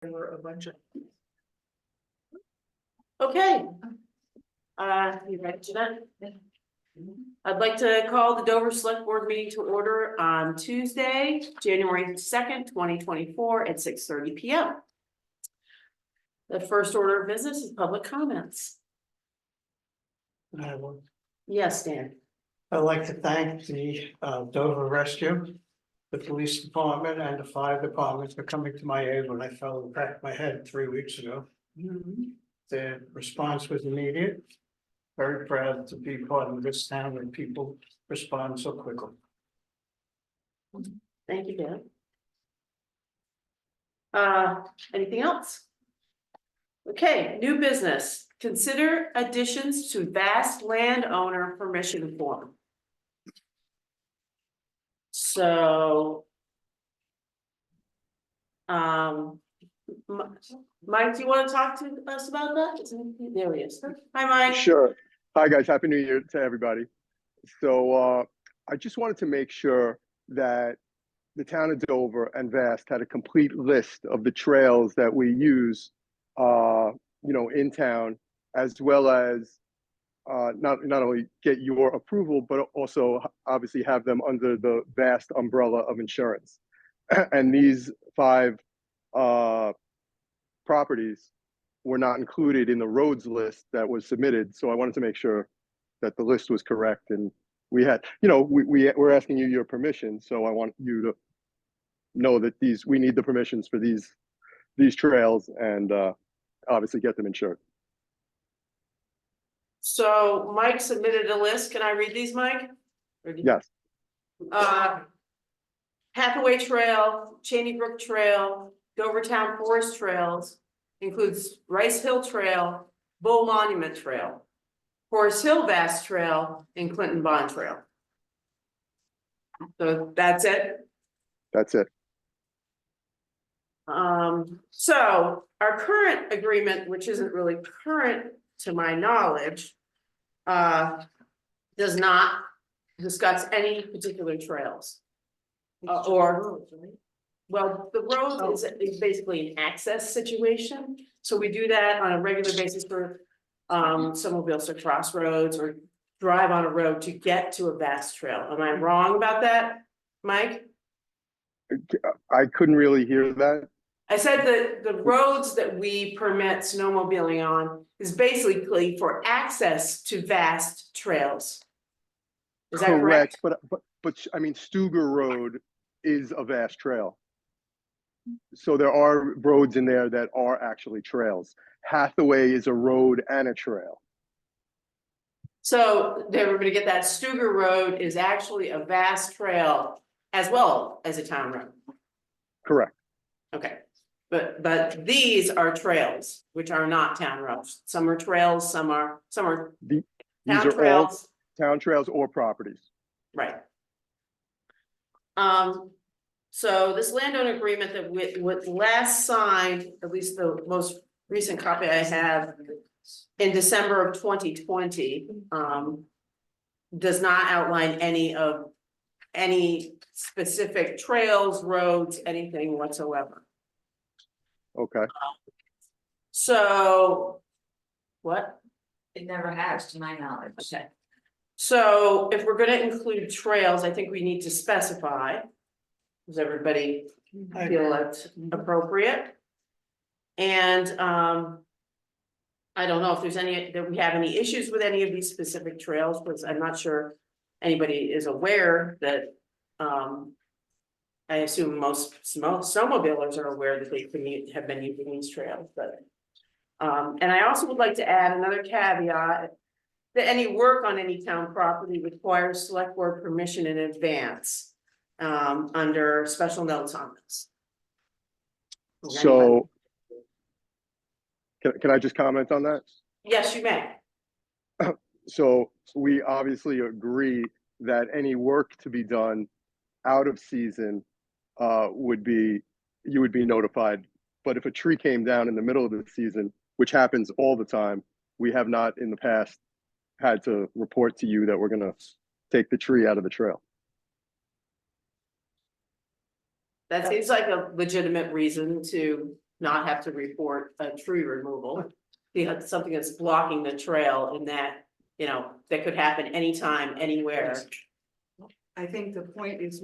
There were a bunch of. Okay. You ready, Jeanette? I'd like to call the Dover Select Board meeting to order on Tuesday, January 2nd, 2024 at 6:30 p.m. The first order of business is public comments. Yes, Dan. I'd like to thank the Dover Rescue, the police department and the fire departments for coming to my aid when I fell and cracked my head 3 weeks ago. The response was immediate. Very proud to be part of this town where people respond so quickly. Thank you, Dan. Anything else? Okay, new business. Consider additions to vast landowner permission form. So. Mike, do you want to talk to us about that? There he is. Hi, Mike. Sure. Hi, guys. Happy New Year to everybody. So I just wanted to make sure that the town of Dover and Vast had a complete list of the trails that we use, in town, as well as not only get your approval, but also obviously have them under the Vast umbrella of insurance. And these 5 properties were not included in the roads list that was submitted. So I wanted to make sure that the list was correct. And we had, we're asking you your permission. So I want you to know that we need the permissions for these trails and obviously get them insured. So Mike submitted a list. Can I read these, Mike? Yes. Hathaway Trail, Cheney Brook Trail, Dovertown Forest Trails, includes Rice Hill Trail, Bull Monument Trail, Forest Hill Vast Trail, and Clinton Bond Trail. So that's it. That's it. So our current agreement, which isn't really current to my knowledge, does not discuss any particular trails. Well, the road is basically an access situation. So we do that on a regular basis for snowmobiles to cross roads or drive on a road to get to a vast trail. Am I wrong about that, Mike? I couldn't really hear that. I said that the roads that we permit snowmobiling on is basically for access to vast trails. Is that correct? But I mean, Stuger Road is a vast trail. So there are roads in there that are actually trails. Hathaway is a road and a trail. So everybody get that Stuger Road is actually a vast trail as well as a town road. Correct. Okay, but these are trails, which are not town roads. Some are trails, some are These town are trails. all town trails or properties. Right. So this landowner agreement that was last signed, at least the most recent copy I have, in December of 2020, does not outline any specific trails, roads, anything whatsoever. Okay. So, what? It never has, to my knowledge. Okay. So if we're gonna include trails, I think we need to specify. Does everybody feel that's appropriate? And I don't know if there's that we have any issues with any of these specific trails, because I'm not sure anybody is aware that I assume most snowmobilers are aware that they have been using these trails, but and I also would like to add another caveat that any work on any town property requires select board permission in advance. Under special notes on this. So can I just comment on that? Yes, you may. So we obviously agree that any work to be done out of season you would be notified. But if a tree came down in the middle of the season, which happens all the time, we have not in the past had to report to you that we're going to take the tree out of the trail. That seems like a legitimate reason to not have to report a tree removal. You have something that's blocking the trail and that, that could happen anytime, anywhere. I think the point is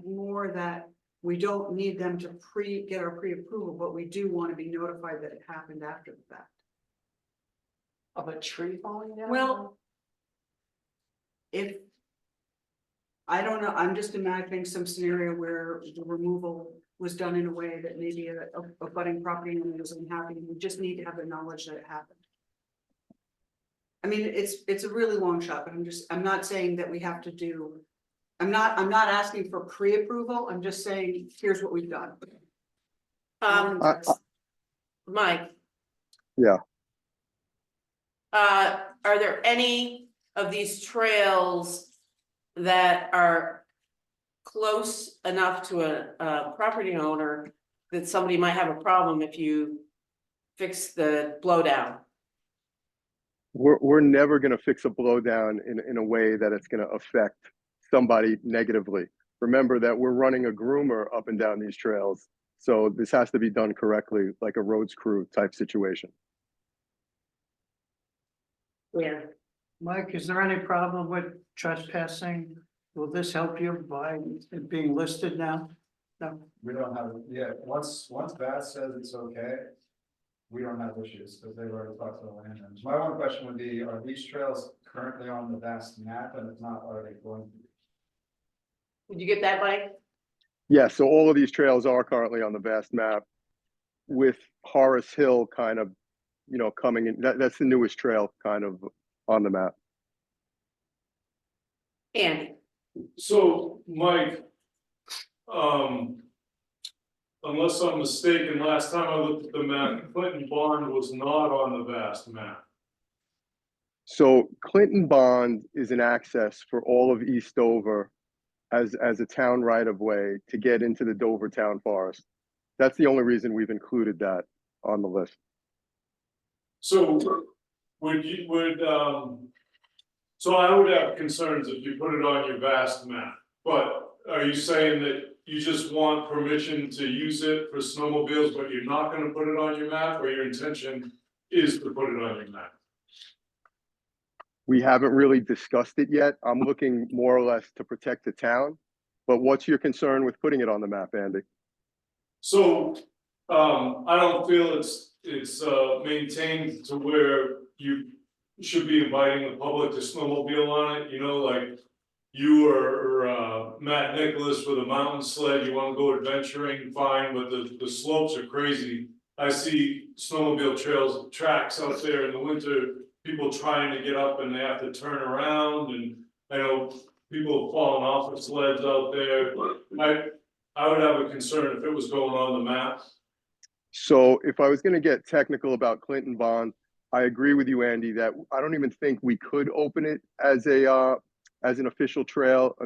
more that we don't need them to get our pre-approval, but we do want to be notified that it happened after the fact. Of a tree falling down? Well, if, I don't know, I'm just imagining some scenario where the removal was done in a way that maybe a budding property owner was unhappy, and we just need to have the knowledge that it happened. I mean, it's a really long shot, but I'm not saying that we have to do, I'm not asking for pre-approval, I'm just saying, here's what we've done. Mike? Yeah. Are there any of these trails that are close enough to a property owner that somebody might have a problem if you fix the blowdown? We're never gonna fix a blowdown in a way that it's gonna affect somebody negatively. Remember that we're running a groomer up and down these trails, so this has to be done correctly, like a roads crew type situation. Yeah. Mike, is there any problem with trespassing? Will this help you by it being listed now? No, We don't have, yeah, once VAS says it's okay, we don't have issues, because they've already talked to the landowners. My one question would be, are these trails currently on the VAS map, and if not, are they going to be? Did you get that, Mike? Yeah, so all of these trails are currently on the vast map, with Horace Hill kind of, coming in. That's the newest trail kind of on the map. Andy? So, Mike, unless I'm mistaken, last time I looked at the map, Clinton Bond was not on the vast map. So Clinton Bond is an access for all of East Dover as a town right of way to get into the Dover Town Forest. That's the only reason we've included that on the list. So so I would have concerns if you put it on your vast map, but are you saying that you just want permission to use it for snowmobiles, but you're not gonna put it on your map, or your intention is to put it on your map? We haven't really discussed it yet. I'm looking more or less to protect the town, but what's your concern with putting it on the map, Andy? So, I don't feel it's maintained to where you should be inviting the public to snowmobile on it, like you or Matt Nicholas with a mountain sled, you wanna go adventuring, fine, but the slopes are crazy. I see snowmobile trails, tracks out there in the winter, people trying to get up and they have to turn around, and I know people have fallen off of sleds out there. I would have a concern if it was going on the map. So if I was going to get technical about Clinton Bond, I agree with you, Andy, that I don't even think we could open it as an official trail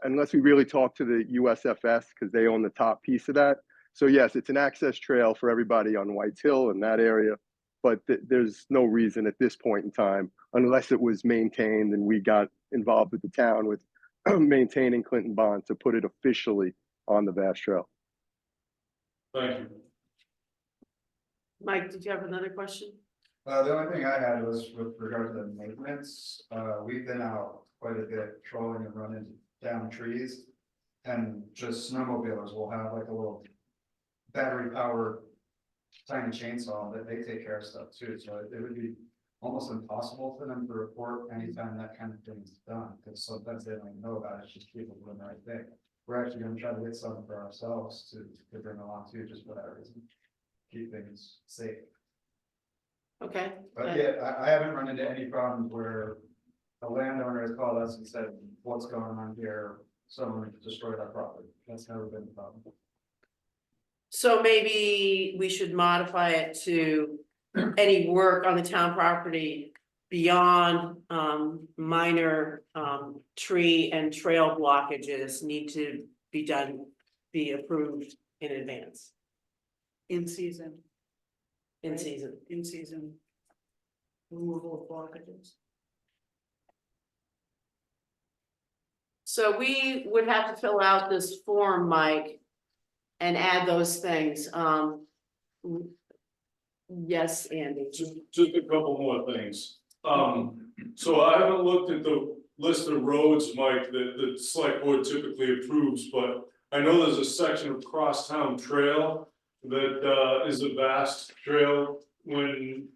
unless we really talk to the USFS, because they own the top piece of that. So yes, it's an access trail for everybody on White's Hill and that area, but there's no reason at this point in time, unless it was maintained and we got involved with the town with maintaining Clinton Bond, to put it officially on the Vast Trail. Thank you. Mike, did you have another question? The only thing I had was with regard to the maintenance. We've been out quite a bit trolling and running down trees, and just snowmobilers will have like a little battery powered tiny chainsaw that they take care of stuff too. So it would be almost impossible for them to report anytime that kind of thing is done, because sometimes they don't know about it. It's just people doing the right thing. We're actually going to try to get some for ourselves to bring along too, just for that reason, keep things safe. Okay. But yeah, I haven't run into any problems where a landowner has called us and said, what's going on here? Someone destroyed our property. That's never been a problem. So maybe we should modify it to any work on the town property beyond minor tree and trail blockages need to be approved in advance, In season. in Right. season. In season. Removal of blockages. So we would have to fill out this form, Mike, and add those things. Yes, Andy. Just a couple more things. So I haven't looked at the list of roads, Mike, that the select board typically approves, but I know there's a section of crosstown trail that is a vast trail. When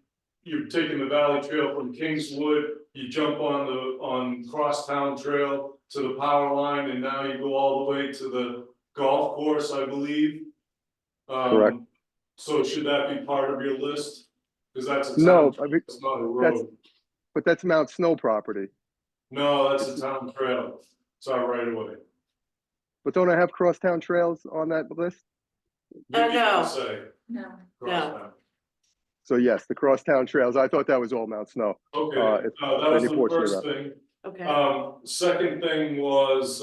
you're taking the valley trail from Kingswood, you jump on crosstown trail to the power line, and now you go all the way to the golf course, I believe. Correct. So should that be part of your list? Because that's a No, town, I mean, it's not a that's, road. but that's Mount Snow property. No, that's a town trail. It's our right of way. But don't I have crosstown trails on that list? No. Say, No. crosstown. So yes, the crosstown trails. I thought that was all Mount Snow. Okay, If that was any the portion of first that. thing. Okay, Second thing was,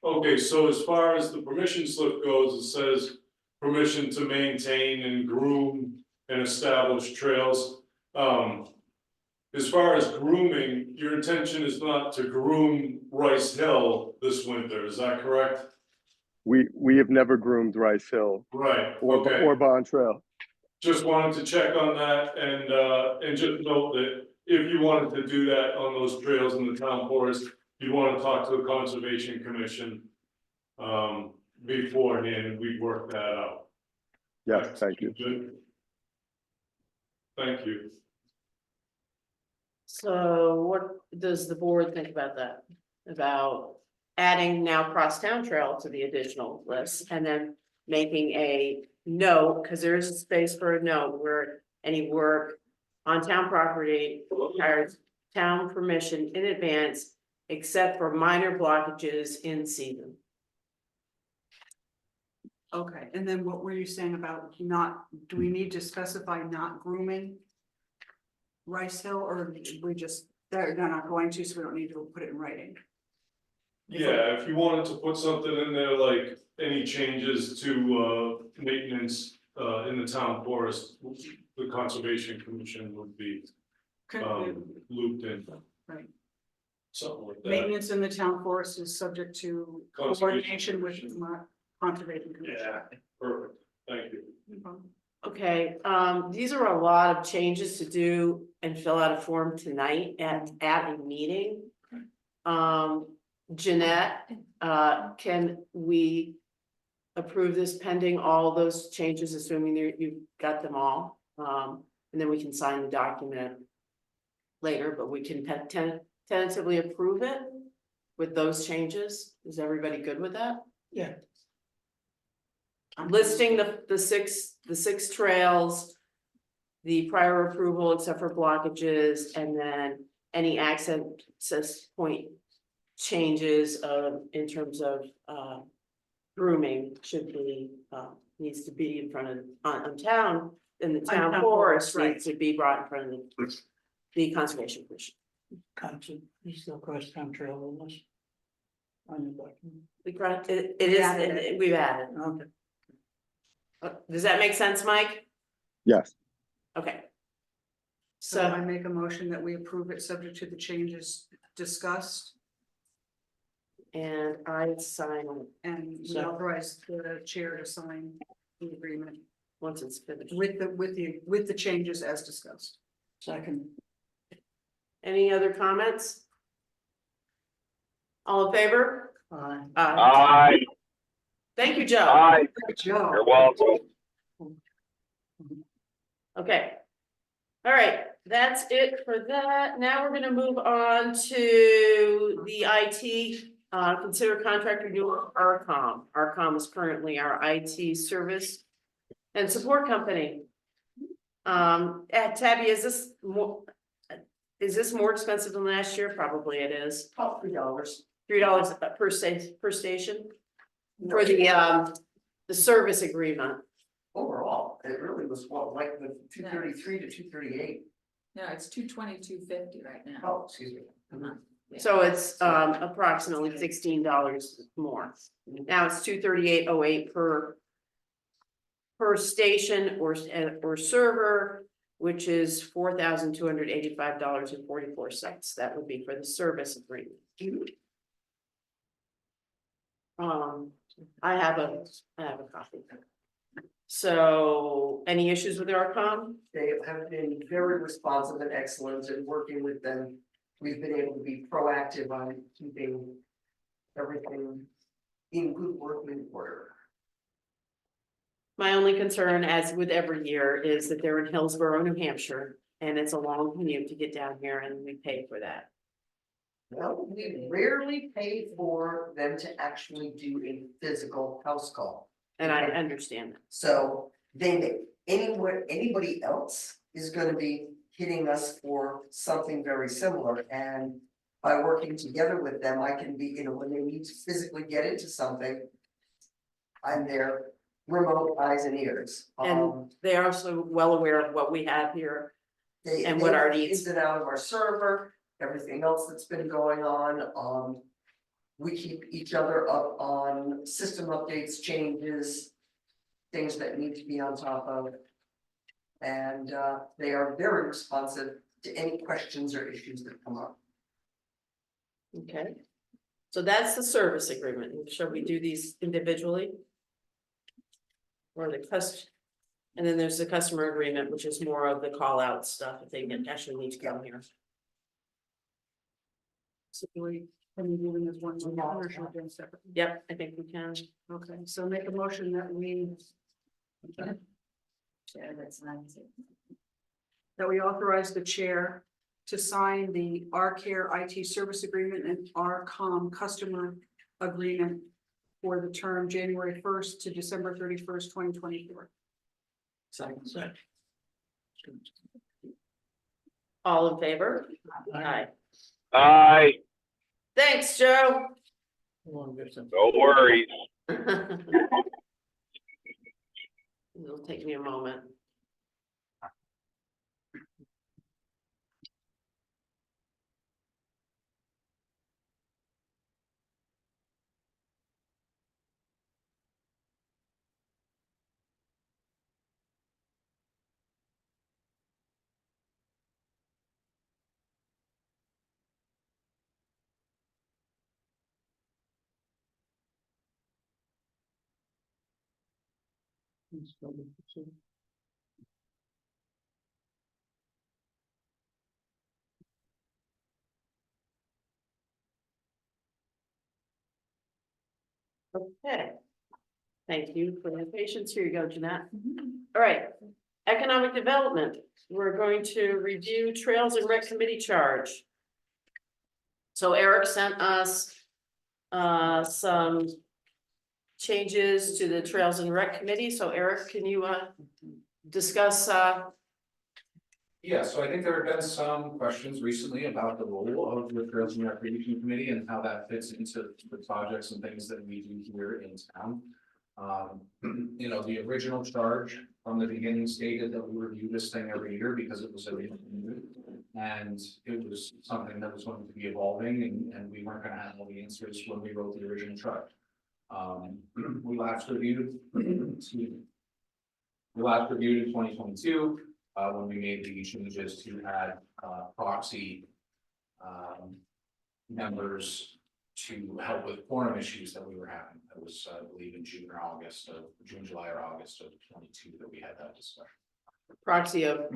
okay, so as far as the permission slip goes, it says permission to maintain and groom and establish trails. As far as grooming, your intention is not to groom Rice Hill this winter, is that correct? We have never groomed Rice Hill Right, or okay. Bond Trail. Just wanted to check on that and just note that if you wanted to do that on those trails in the town forest, you want to talk to the Conservation Commission beforehand, and we'd work that out. Yes, thank you. Good. Thank you. so what does the board think about that? About adding now crosstown trail to the additional list and then making a note, because there is a space for a note where any work on town property requires town permission in advance, except for minor blockages in season. Okay, and then what were you saying about not, do we need to specify not grooming Rice Hill, or we just, they're not going to, so we don't need to put it in writing? Yeah, if you wanted to put something in there, like any changes to maintenance in the town forest, the Conservation Commission would be looped in. Right. Something like that. Maintenance in the town forest is subject to coordination with my conservation commission. Yeah, perfect, thank you. Okay, these are a lot of changes to do and fill out a form tonight at a meeting. Jeanette, can we approve this pending all those changes, assuming you've got them all? And then we can sign the document later, but we can tentatively approve it with those changes. Is everybody good with that? Yeah. Listing the six trails, the prior approval except for blockages, and then any access point changes in terms of grooming should be needs to be in front of on town, and the town forest right. needs to be brought in front of the Conservation Commission. There's still crosstown trail on this. On your document. It is, added it. we've added. Okay. Does that make sense, Mike? Yes, Okay. So I So, make a motion that we approve it subject to the changes discussed, and I sign it and we Second. authorize the chair to sign the agreement once it's finished. with the changes as discussed. Second. Any other comments? All in favor? Aye. Aye, Thank you, Joe. aye, Good job. you're welcome. Okay. All right, that's it for that. Now we're gonna move on to the IT. Consider contract renewal with Arcomm. Arcomm is currently our IT service and support company. Tabby, is this more expensive than last year? Probably it is. About $3. $3 per station for the service agreement. Overall, it really was what, like the 233 to 238? No, it's 220, 250 right now. Oh, excuse me. So it's approximately $16 more. Now it's $238.08 per station or server, which is $4,285.44. That would be for the service agreement. I have a copy. So any issues with Arcomm? They have been very responsive and excellent in working with them. We've been able to be proactive on keeping everything in good working order. My only concern, as with every year, is that they're in Hillsborough, New Hampshire, and it's a long commute to get down here and we pay for that. Well, we rarely pay for them to actually do a physical house call. And I understand that. So anybody else is gonna be hitting us for something very similar, and by working together with them, I can be, when they need to physically get into something, I'm their remote eyes and ears. And they are also well aware of what we have here. and what they our know needs- ins and out of our server, everything else that's been going on. We keep each other up on system updates, changes, things that need to be on top of. And they are very responsive to any questions or issues that come up. Okay. So that's the service agreement. Shall we do these individually? Or the and then there's the customer agreement, which is more of the call out stuff if they actually need to come here. So can we do them as one motion or should we do them separately? Yep, I think we can. Okay, so make a motion that we. That we authorize the chair to sign the Arcare IT service agreement and Arcomm customer agreement for the term January 1st to December 31st, 2024. Second. All in favor? Aye. Aye, Thanks, Joe. no worries. It'll take me a moment. Okay. Thank you for your patience. Here you go, Jeanette. All right, economic development. We're going to review Trails and Rec Committee charge. So Eric sent us some changes to the Trails and Rec Committee. So Eric, can you discuss Yeah, so I think there have been some questions recently about the role of the Trails and Recreation Committee and how that fits into the projects and things that we do here in town. You know, the original charge from the beginning stated that we review this thing every year because it was a new, and it was something that was going to be evolving, and we weren't gonna have all the answers when we wrote the original charge. We last reviewed, excuse me. We last reviewed in 2022. When we made the changes to add proxy members to help with quorum issues that we were having. That was, I believe, in June, July or August of 22 that we had that discussion. proxy of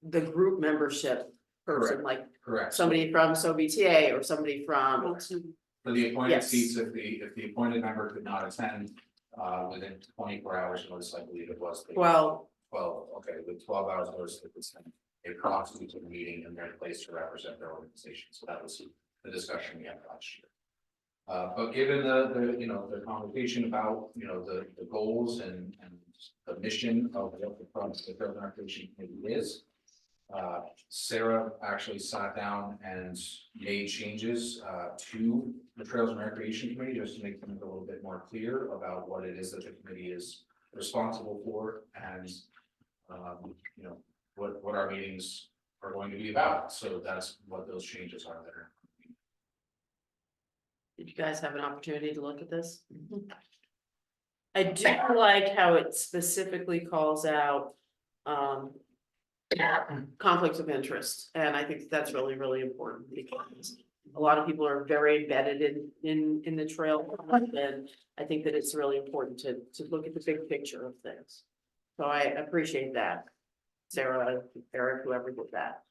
the group membership person, like Correct. somebody from SOBTA or somebody from, For the appointed Yes. seats, if the appointed member could not attend within 24 hours notice, I believe it was. well, 12, okay, with 12 hours notice, they could send a proxy to the meeting in their place to represent their organization. So that was the discussion we had last year. But given the you know, the conversation about, you know, the goals and the mission of what the Trails and Recreation Committee is, Sarah actually sat down and made changes to the Trails and Recreation Committee just to make them a little bit more clear about what it is that the committee is responsible for, and you know, what our meetings are going to be about. So that's what those changes are there. did you guys have an opportunity to look at this? I do like how it specifically calls out conflicts of interest, and I think that's really, really important because a lot of people are very embedded in the trail. And I think that it's really important to look at the big picture of things. So I appreciate that. Sarah, Eric, whoever did that.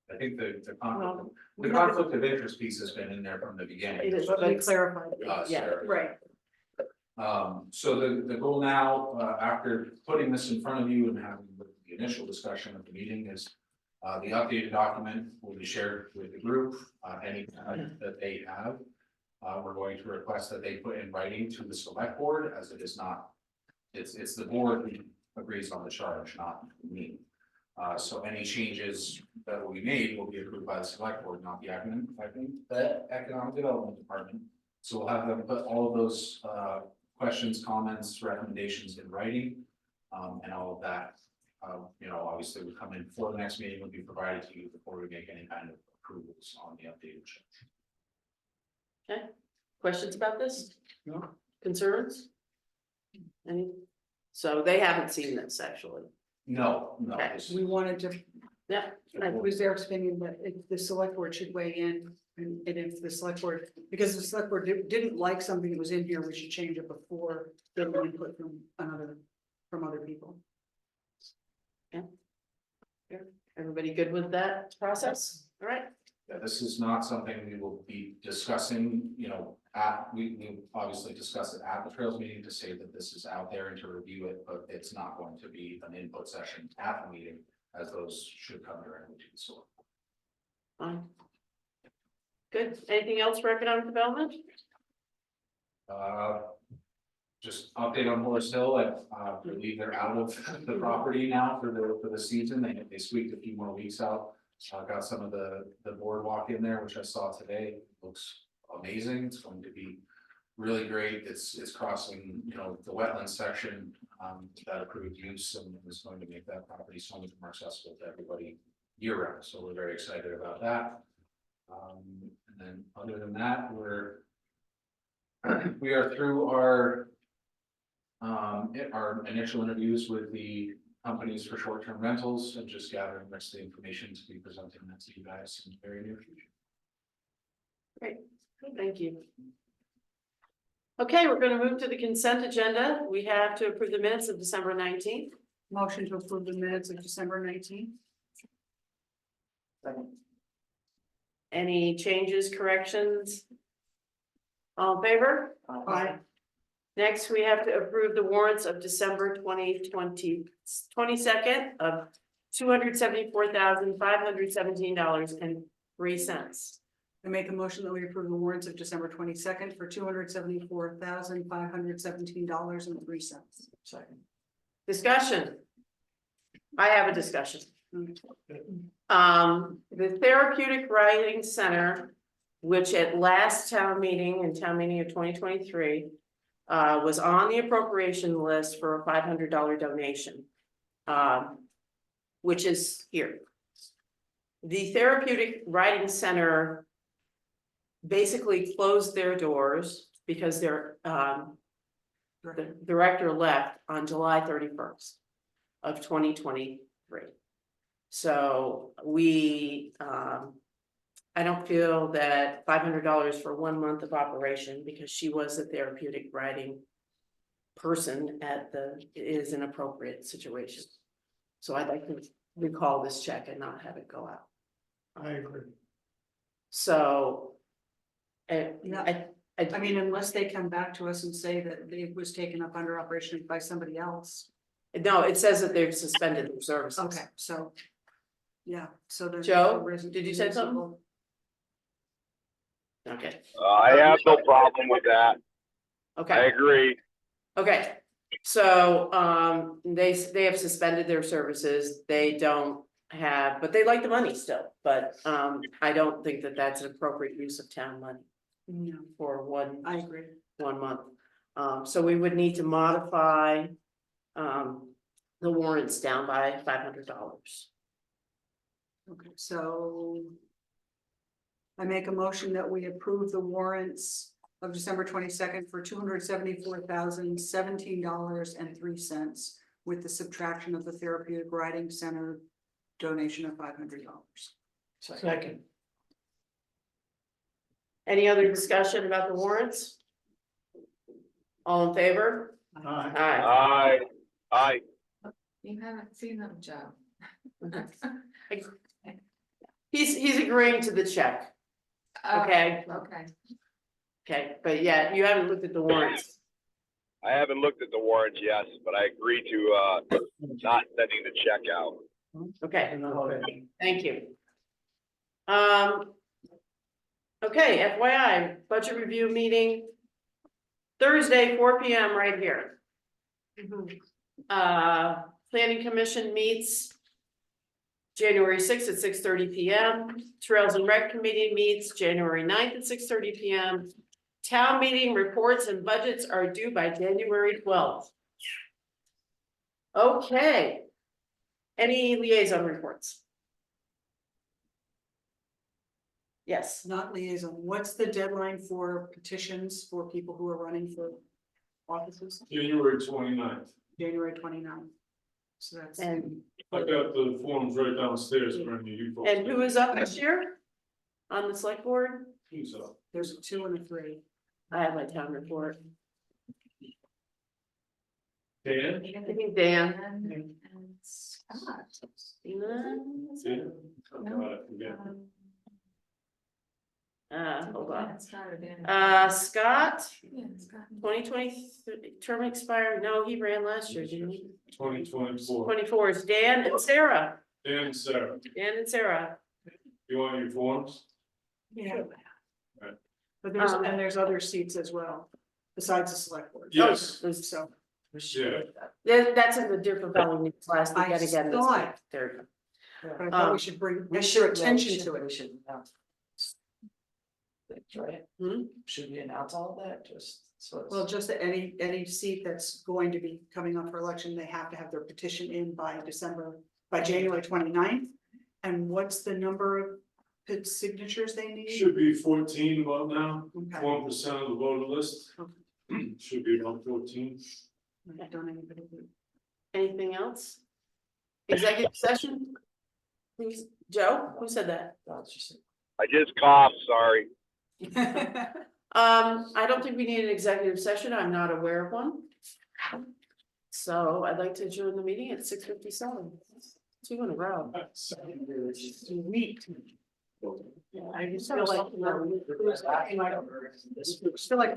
I think the conflict of interest piece has been in there from the beginning. It is, But but we it's, clarified. yeah, Sarah. Right. So the goal now, after putting this in front of you and having the initial discussion of the meeting is. The updated document will be shared with the group, any that they have. We're going to request that they put in writing to the select board, as it is not. It's the board who agrees on the charge, not me. So any changes that will be made will be approved by the select board, not the economic development department. So we'll have them put all of those questions, comments, recommendations in writing, and all of that. Obviously we come in before the next meeting will be provided to you before we make any kind of approvals on the updated charge. okay. Questions about this? No. Concerns? Any? So they haven't seen this actually. No. Okay. We wanted to, Yeah. it was their opinion that if the select board should weigh in. And if the select board, because the select board didn't like something that was in here, we should change it before getting input from other people. Everybody good with that process? All right. Yeah, this is not something we will be discussing, we obviously discuss it at the trails meeting to say that this is out there and to review it, but it's not going to be an input session at the meeting, as those should come directly to the select. Fine. Good. Anything else for economic development? Just update on Morris Hill, I believe they're out of the property now for the season, they squeaked a few more weeks out. Got some of the boardwalk in there, which I saw today, looks amazing, it's going to be really great, it's crossing, the wetland section, that approved use, and is going to make that property so much more accessible to everybody year round, so we're very excited about that. And then other than that, we are through our initial interviews with the companies for short-term rentals and just gathering the rest of the information to be presenting that to you guys in the very near future. Great. Thank you. Okay, we're going to move to the consent agenda. We have to approve the minutes of December 19th. Motion to approve the minutes of December 19th. Any changes, corrections? All in favor? Aye. Next, we have to approve the warrants of December 22nd of $274,517.03. I make a motion that we approve the warrants of December 22nd for $274,517.03. Second. Discussion. I have a discussion. The Therapeutic Riding Center, which at last town meeting of 2023, was on the appropriation list for a $500 donation, which is here. The Therapeutic Riding Center basically closed their doors because their the director left on July 31st of 2023. So we, I don't feel that $500 for 1 month of operation, because she was a therapeutic riding person is an appropriate situation. So I'd like to recall this check and not have it go out. I agree. So. I mean, unless they come back to us and say that it was taken up under operation by somebody else. No, it says that they've suspended their services. Okay, so. Yeah, so there's. Joe, did you say something? Okay, I have no problem with that. I okay, agree. okay. So, they have suspended their services. They don't have, but they like the money still, but, I don't think that that's an appropriate use of town money No, for I agree. 1 month. So we would need to modify, the warrants down by $500. Okay, so. I make a motion that we approve the warrants of December 22nd for $274,017.03 with the subtraction of the Therapeutic Riding Center donation of $500. Second. Any other discussion about the warrants? All in favor? Aye. Aye. You haven't seen them, Joe. He's agreeing to the check, okay, Okay. okay, but yeah, you haven't looked at the warrants. I haven't looked at the warrants yet, but I agree to, not sending the check out. Okay, thank you. Okay, FYI, budget review meeting. Thursday, 4 p.m. right here. Planning Commission meets January 6th at 6:30 p.m. Trails and Rec Committee meets January 9th at 6:30 p.m. Town meeting reports and budgets are due by January 12th. Okay. Any liaison reports? Yes, Not liaison, what's the deadline for petitions for people who are running for offices? January 29th. January 29th. So that's. and I got the forms right downstairs for any of you folks. who is up this year? On the select board? Who's up? There's a 2 and a 3. I have my town report. Dan? I think Dan. And Scott. Dan? Oh, God, I forget. Hold on. Scott or Dan? Scott, Yeah, Scott. 2020 term expired. No, he ran last year, didn't he? 2024. 24 is Dan and Sarah. Dan and Sarah, Dan and Sarah. you want your forms? Yeah. Right. But there's other seats as well, besides the select board. Yes. So. Yeah. That's in the different Valley class. We I gotta get this. saw it. There. But I thought we should bring extra attention to it. Should we announce all of that, just so it's? Well, just that any seat that's going to be coming up for election, they have to have their petition in by January 29th. And what's the number of signatures they need? Should be 14 about now, Okay. 1% of the voter list. Should be about 14. Don't anybody do. Anything else? Executive session? Please, Joe, who said that? I just coughed, sorry. I don't think we need an executive session. I'm not aware of one. So I'd like to adjourn the meeting at 6:57. 2 in a row. Sweet. I just feel like, feel like